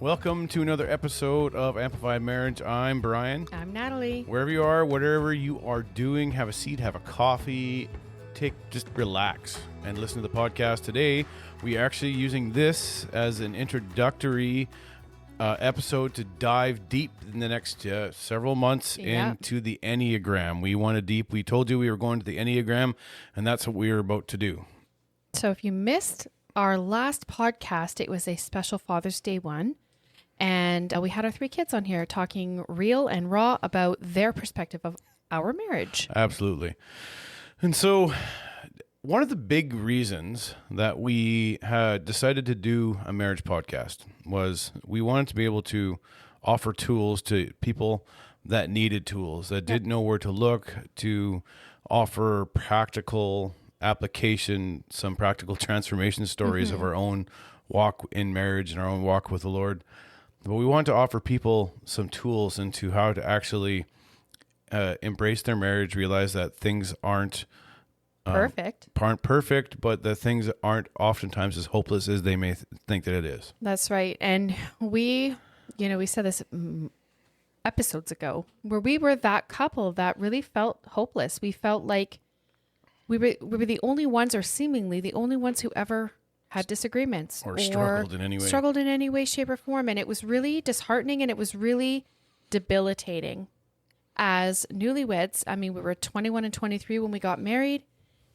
Welcome to another episode of Amplified Marriage. I'm Brian. I'm Natalie. Wherever you are, whatever you are doing, have a seat, have a coffee, just relax and listen to the podcast. Today, we are actually using this as an introductory episode to dive deep in the next several months into the Enneagram. We told you we were going to the Enneagram, and that's what we are about to do. So if you missed our last podcast, it was a special Father's Day one. And we had our 3 kids on here talking real and raw about their perspective of our marriage. Absolutely. And so one of the big reasons that we had decided to do a marriage podcast was we wanted to be able to offer tools to people that needed tools, that didn't know where to look, to offer practical application, some practical transformation stories of our own walk in marriage and our own walk with the Lord. But we want to offer people some tools into how to actually embrace their marriage, realize that things aren't perfect, but that things aren't oftentimes as hopeless as they may think that it is. That's right. And we said this episodes ago, where we were that couple that really felt hopeless. We felt like we were the only ones, or seemingly the only ones, who ever had disagreements or struggled in any way, shape, or form. And it was really disheartening, and it was really debilitating as newlyweds. I mean, we were 21 and 23 when we got married,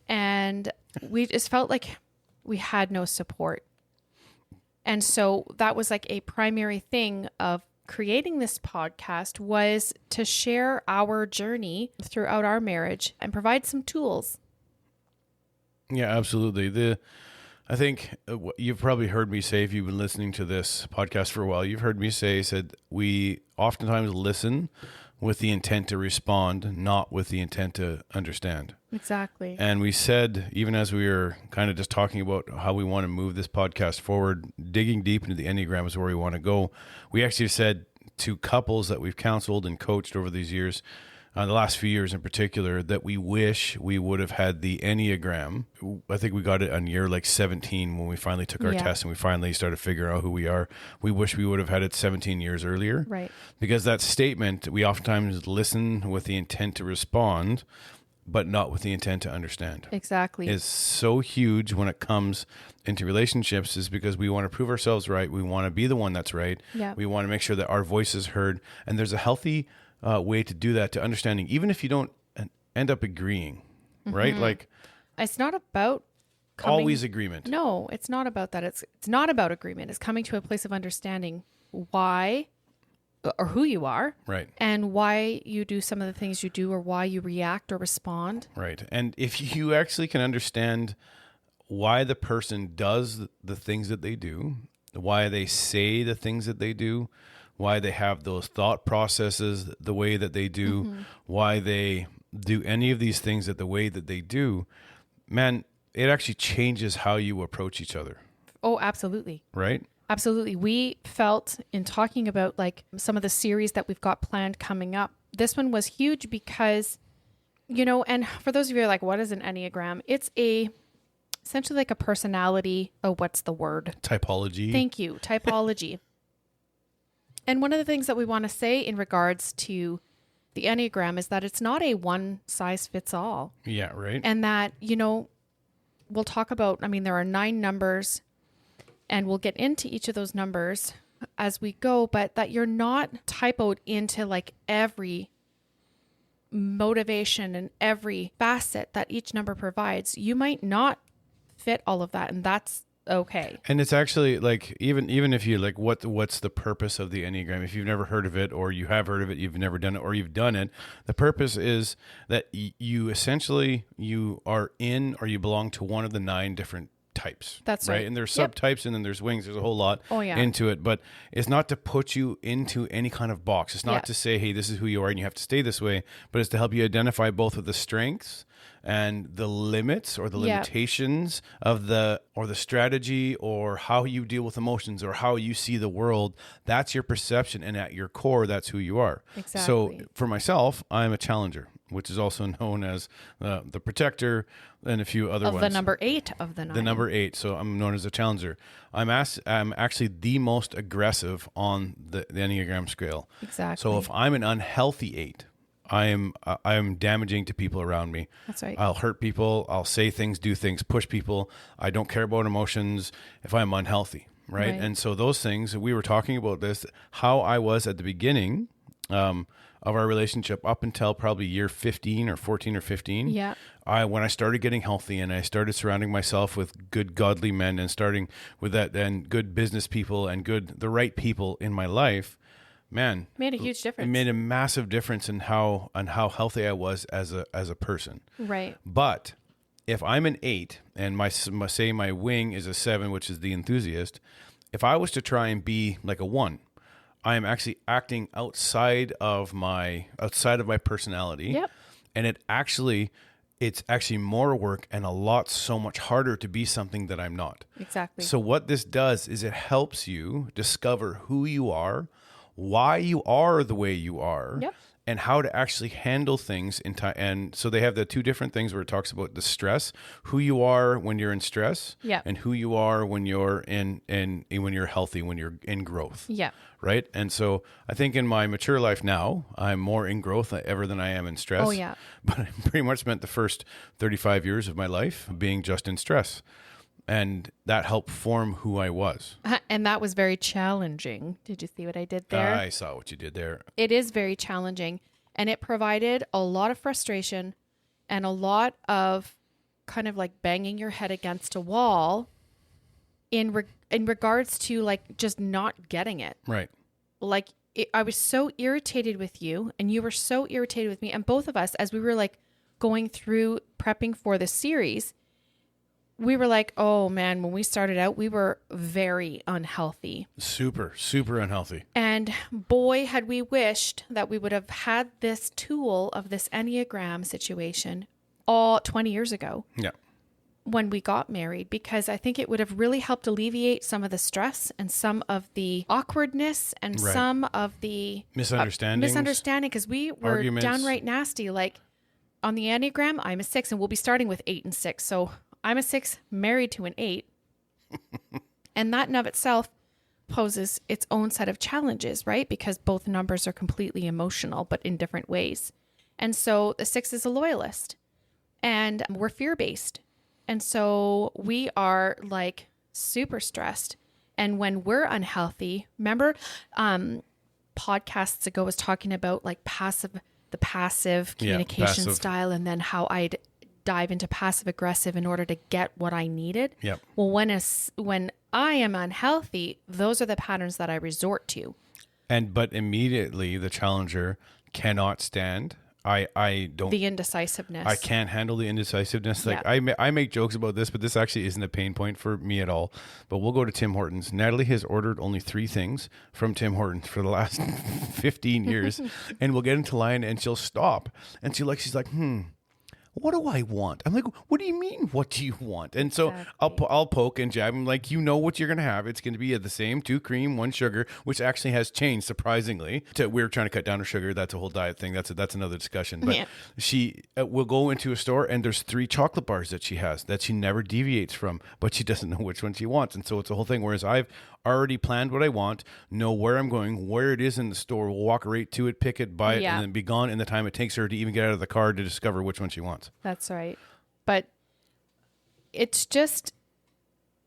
and we just felt like we had no support. And so that was like a primary thing of creating this podcast, was to share our journey throughout our marriage and provide some tools. Yeah, absolutely. I think you've probably heard me say, if you've been listening to this podcast for a while, you've heard me said we oftentimes listen with the intent to respond, not with the intent to understand. Exactly. And we said, even as we were kind of just talking about how we want to move this podcast forward, digging deep into the Enneagram is where we want to go. We actually said to couples that we've counseled and coached over these years, the last few years in particular, that we wish we would have had the Enneagram. I think we got it on year like 17 when we finally took our test and we finally started figuring out who we are. We wish we would have had it 17 years earlier. Right. Because that statement, we oftentimes listen with the intent to respond, but not with the intent to understand. Exactly. Is so huge when it comes into relationships, is because we want to prove ourselves right. We want to be the one that's right. Yeah. We want to make sure that our voice is heard. And there's a healthy way to do that, to understanding, even if you don't end up agreeing, right? Like, it's not about always agreement. No, it's not about that. It's not about agreement. It's coming to a place of understanding why or who you are, right? And why you do some of the things you do, or why you react or respond, right? And if you actually can understand why the person does the things that they do, why they say the things that they do, why they have those thought processes the way that they do, why they do any of these things the way that they do, man, it actually changes how you approach each other. Oh, absolutely. Right? Absolutely. We felt, in talking about like some of the series that we've got planned coming up, this one was huge because, and for those of you who are like, what is an Enneagram? It's essentially like a personality. Oh, what's the word? Typology. Thank you. Typology. And one of the things that we want to say in regards to the Enneagram is that it's not a one size fits all. Yeah, right. And that, we'll talk about, there are 9 numbers, and we'll get into each of those numbers as we go, but that you're not typoed into like every motivation and every facet that each number provides. You might not fit all of that, and that's okay. And it's actually like, even if you like, what's the purpose of the Enneagram? If you've never heard of it, or you have heard of it, you've never done it, or you've done it, the purpose is that you essentially, you are in, or you belong to one of the 9 different types. That's right. right. And there's subtypes, and then there's wings. There's a whole lot into it, but it's not to put you into any kind of box. It's not to say, hey, this is who you are and you have to stay this way, but it's to help you identify both of the strengths and the limits, or the limitations of the strategy, or how you deal with emotions, or how you see the world. That's your perception, and at your core, that's who you are. Exactly. So for myself, I'm a challenger. which is also known as the protector, and a few other Of ones. the number 8 of the 9. The number 8. So I'm known as a challenger. I'm actually the most aggressive on the Enneagram scale. Exactly. So if I'm an unhealthy 8, I'm damaging to people around me. That's right. I'll hurt people. I'll say things, do things, push people. I don't care about emotions if I'm unhealthy, right? Right. And so those things, we were talking about this, how I was at the beginning of our relationship up until probably year 15 or 14 or 15. Yeah. When I started getting healthy and I started surrounding myself with good godly men and starting with that and good business people and the right people in my life, man, Made a huge difference. it made a massive difference in how healthy I was as a person. Right. But if I'm an 8 and my wing is a 7, which is the enthusiast, if I was to try and be like a 1, I am actually acting outside of my personality. Yep. And it's actually more work and so much harder to be something that I'm not. Exactly. So what this does is it helps you discover who you are, why you are the way you are, Yep. and how to actually handle things in time. And so they have the 2 different things where it talks about the stress, who you are when you're in stress, Yep. and who you are when you're when you're healthy, when you're in growth. Yeah. Right. And so I think in my mature life now, I'm more in growth ever than I am in stress. Oh, yeah. But I pretty much spent the first 35 years of my life being just in stress. And that helped form who I was. And that was very challenging. Did you see what I did there? I saw what you did there. It is very challenging. And it provided a lot of frustration and a lot of kind of like banging your head against a wall in regards to like just not getting it. Right. Like I was so irritated with you and you were so irritated with me. And both of us, as we were like going through prepping for the series, we were like, oh man, when we started out, we were very unhealthy. Super, super unhealthy. And boy, had we wished that we would have had this tool of this Enneagram situation all 20 years ago. Yeah. When we got married, because I think it would have really helped alleviate some of the stress and some of the awkwardness and Right. some of the Misunderstanding, because we were arguments. downright nasty. Like on the Enneagram, I'm a 6 and we'll be starting with 8 and 6. So I'm a 6 married to an 8. And that in of itself poses its own set of challenges, right? Because both numbers are completely emotional, but in different ways. And so the 6 is a loyalist and we're fear-based. And so we are like super stressed. And when we're unhealthy, remember podcasts ago was talking about like the passive communication passive. style, and then how I'd dive into passive aggressive in order to get what I needed. Yep. Well, when I am unhealthy, those are the patterns that I resort to. But immediately the challenger cannot stand. I don't. The indecisiveness. I can't handle the indecisiveness. Like Yeah. I make jokes about this, but this actually isn't a pain point for me at all. But we'll go to Tim Hortons. Natalie has ordered only 3 things from Tim Hortons for the last 15 years, and we'll get into line, and she'll stop, and she's like, what do I want? I'm like, what do you mean? What do you want? And so Exactly. I'll poke and jab. I'm like, you know what you're going to have. It's going to be the same 2 cream, 1 sugar, which actually has changed surprisingly. We're trying to cut down her sugar. That's a whole diet thing. That's another discussion. But Yeah. she will go into a store and there's 3 chocolate bars that she has that she never deviates from, but she doesn't know which one she wants. And so it's a whole thing. Whereas I've already planned what I want, know where I'm going, where it is in the store, we'll walk right to it, pick it, buy it, Yeah. and then be gone in the time it takes her to even get out of the car to discover which one she wants. That's right. But it's just,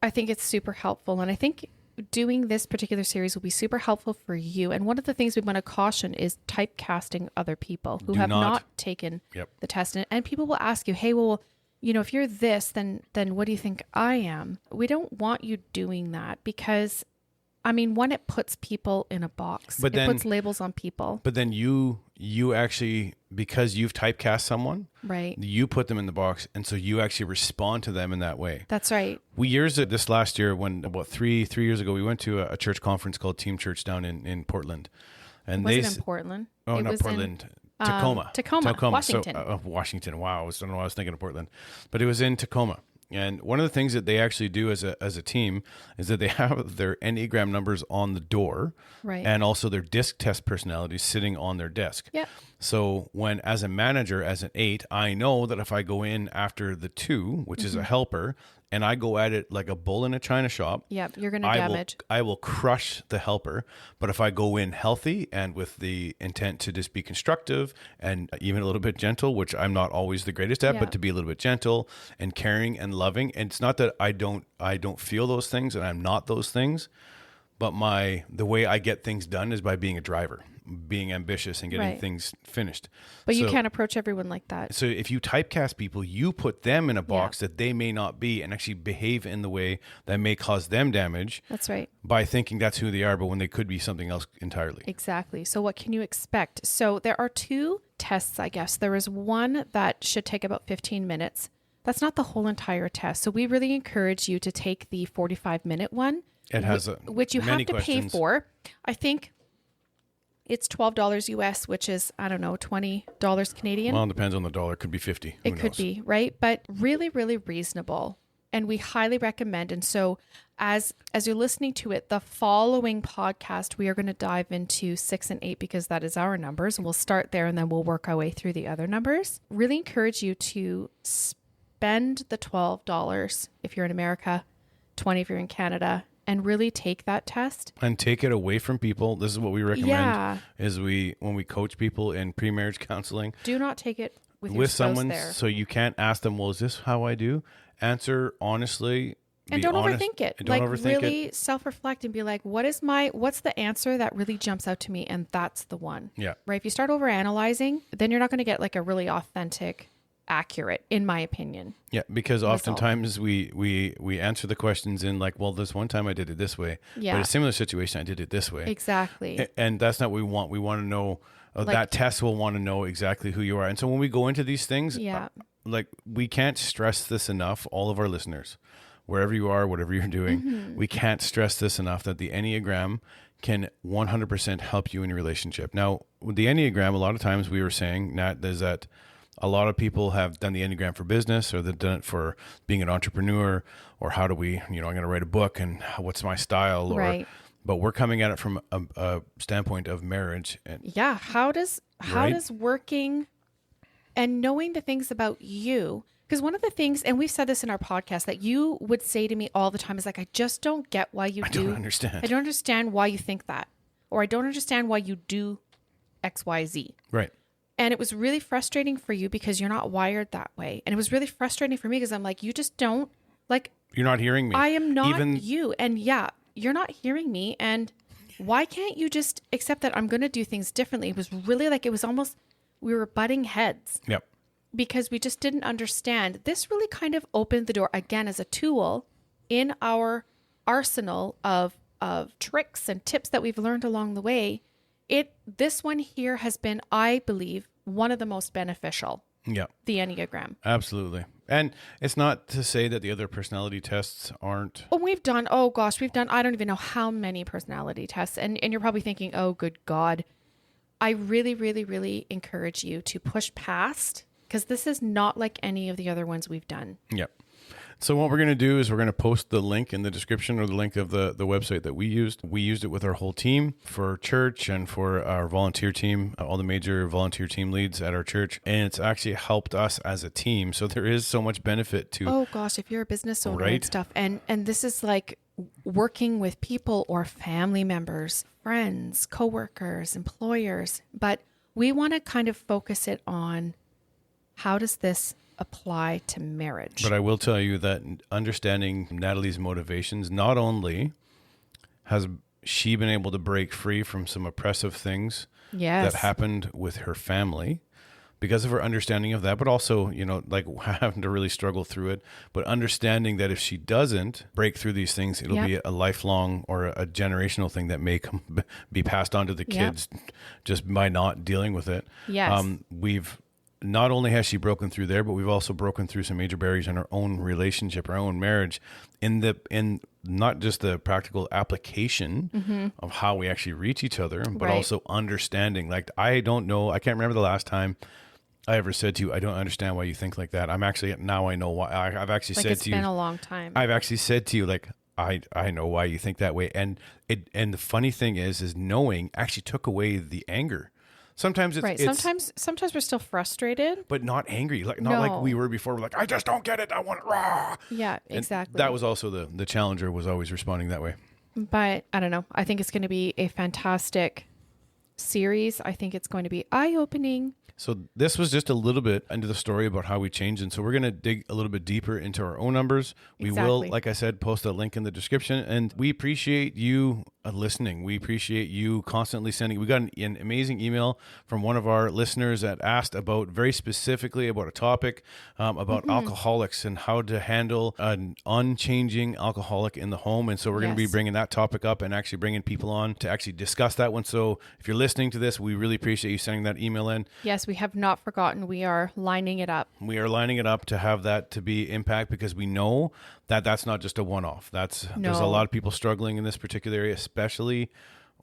I think it's super helpful. And I think doing this particular series will be super helpful for you. And one of the things we want to caution is typecasting other people who Do have not. not taken Yep. the test. And people will ask you, hey, well, if you're this, then what do you think I am? We don't want you doing that because, one, it puts people in a box. But it then- puts labels on people. But then you actually, because you've typecast someone, Right. you put them in the box, and so you actually respond to them in that way. That's right. This last year, when about three years ago, we went to a church conference called Team Church down in Portland, and Was it in Portland? Oh, It not was in, Portland. Tacoma, Washington. So, Washington. Wow, I don't know. I was thinking of Portland, but it was in Tacoma. And one of the things that they actually do as a team is that they have their Enneagram numbers on the door, Right. and also their disc test personalities sitting on their desk. Yep. So when, as a manager, as an 8, I know that if I go in after the 2, which is a helper, and I go at it like a bull in a china shop, Yep, you're going to damage. I will crush the helper. But if I go in healthy and with the intent to just be constructive and even a little bit gentle, which I'm not always the greatest at, Yeah. but to be a little bit gentle and caring and loving. And it's not that I don't feel those things and I'm not those things, but the way I get things done is by being a driver, being ambitious and getting Right. things finished. But you So- can't approach everyone like that. So if you typecast people, you put them in a box that they may not be and actually behave in the way that may cause them damage That's right. by thinking that's who they are, but when they could be something else entirely. Exactly. So what can you expect? So there are 2 tests, I guess. There is one that should take about 15 minutes. That's not the whole entire test. So we really encourage you to take the 45-minute one. It has which you have many to questions. pay for. I think it's $12 US, which is, I don't know, $20 Canadian. Well, it depends on the dollar. It could be 50. Who It could knows? be, right? But really, really reasonable. And we highly recommend. And so as you're listening to it, the following podcast, we are going to dive into 6 and 8 because that is our numbers. And we'll start there and then we'll work our way through the other numbers. Really encourage you to spend the $12 if you're in America, 20 if you're in Canada, and really take that test. And take it away from people. This is what we recommend Yeah. is when we coach people in pre-marriage counseling Do not take it with your with spouse someone. there. So you can't ask them, well, is this how I do? Answer honestly. And be don't honest, overthink it. and don't Like overthink really it. self-reflect and be like, what's the answer that really jumps out to me? And that's the one. Yeah. Right. If you start over analyzing, then you're not going to get like a really authentic, accurate, in my opinion. Yeah, because oftentimes we answer the questions in like, well, this one time I did it this way, Yeah. but a similar situation I did it this way, Exactly. and that's not what we want. We want to know that test will want to know exactly who you are, and so when we go into these things, Yeah. like we can't stress this enough. All of our listeners, wherever you are, whatever you're doing, Mm-hmm. we can't stress this enough that the Enneagram can 100% help you in your relationship. Now, with the Enneagram, a lot of times we were saying, Nat, is that a lot of people have done the Enneagram for business or they've done it for being an entrepreneur or how do we, I'm going to write a book and what's my style? Right. But we're coming at it from a standpoint of marriage. And Yeah. How does working and knowing the things about you, because one of the things, and we've said this in our podcast, that you would say to me all the time is like, I just don't get why you I don't understand. I don't understand why you think that, or I don't understand why you do X, Y, Z. Right. And it was really frustrating for you because you're not wired that way. And it was really frustrating for me because I'm like, you just don't, like, You're not hearing me. I am not Even you. And yeah, you're not hearing me. And why can't you just accept that I'm going to do things differently? It was really like, it was almost, we were butting heads Yep. because we just didn't understand. This really kind of opened the door again as a tool in our arsenal of tricks and tips that we've learned along the way. This one here has been, I believe, one of the most beneficial, Yep. the Enneagram. Absolutely. And it's not to say that the other personality tests aren't. Oh, we've done, I don't even know how many personality tests. And you're probably thinking, oh, good God. I really, really, really encourage you to push past, because this is not like any of the other ones we've done. Yep. So what we're going to do is we're going to post the link in the description or the link of the website that we used. We used it with our whole team for church and for our volunteer team, all the major volunteer team leads at our church. And it's actually helped us as a team. So there is so much benefit to. Oh gosh, if you're a business owner Right. and stuff. And this is like working with people or family members, friends, coworkers, employers. But we want to kind of focus it on how does this apply to marriage? But I will tell you that understanding Natalie's motivations, not only has she been able to break free from some oppressive things Yes. that happened with her family because of her understanding of that, but also, like having to really struggle through it, but understanding that if she doesn't break through these things, it'll Yep. be a lifelong or a generational thing that may be passed on to the Yep. kids just by not dealing with it. Yes. We've not only has she broken through there, but we've also broken through some major barriers in our own relationship, our own marriage, in not just the practical application of how we actually reach each other, but Right. also understanding. Like, I don't know, I can't remember the last time I ever said to you, I don't understand why you think like that. Now I know why. I've actually Like said it's to you, been a long time. I've actually said to you, like, I know why you think that way. And the funny thing is knowing actually took away the anger Sometimes Right. it's Sometimes we're still frustrated. but not angry, like not like we were before. We're like, I just don't get it. I want it raw. Yeah, And exactly. that was also the challenger was always responding that way. But I don't know. I think it's going to be a fantastic series. I think it's going to be eye-opening. So this was just a little bit into the story about how we changed. And so we're going to dig a little bit deeper into our own numbers. We will, like I said, post a link in the description. And we appreciate you listening. We appreciate you constantly sending. We got an amazing email from one of our listeners that asked about very specifically about a topic about alcoholics and how to handle an unchanging alcoholic in the home. And so we're going to be bringing that topic up and actually bringing people on to actually discuss that one. So if you're listening to this, we really appreciate you sending that email in. Yes, we have not forgotten. We are lining it up. We are lining it up to have that to be impact, because we know that that's not just a one-off. There's a lot of people struggling in this particular area, especially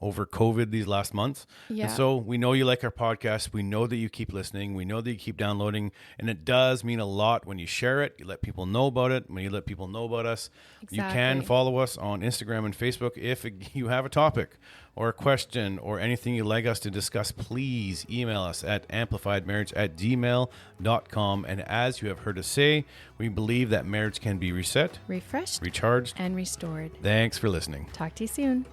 over COVID these last months. Yeah. And so we know you like our podcast. We know that you keep listening. We know that you keep downloading. And it does mean a lot when you share it. You let people know about it. When you let people know about us. Exactly. You can follow us on Instagram and Facebook. If you have a topic or a question or anything you'd like us to discuss, please email us at amplifiedmarriage@gmail.com. And as you have heard us say, we believe that marriage can be reset, Refreshed, recharged, and restored. Thanks for listening. Talk to you soon.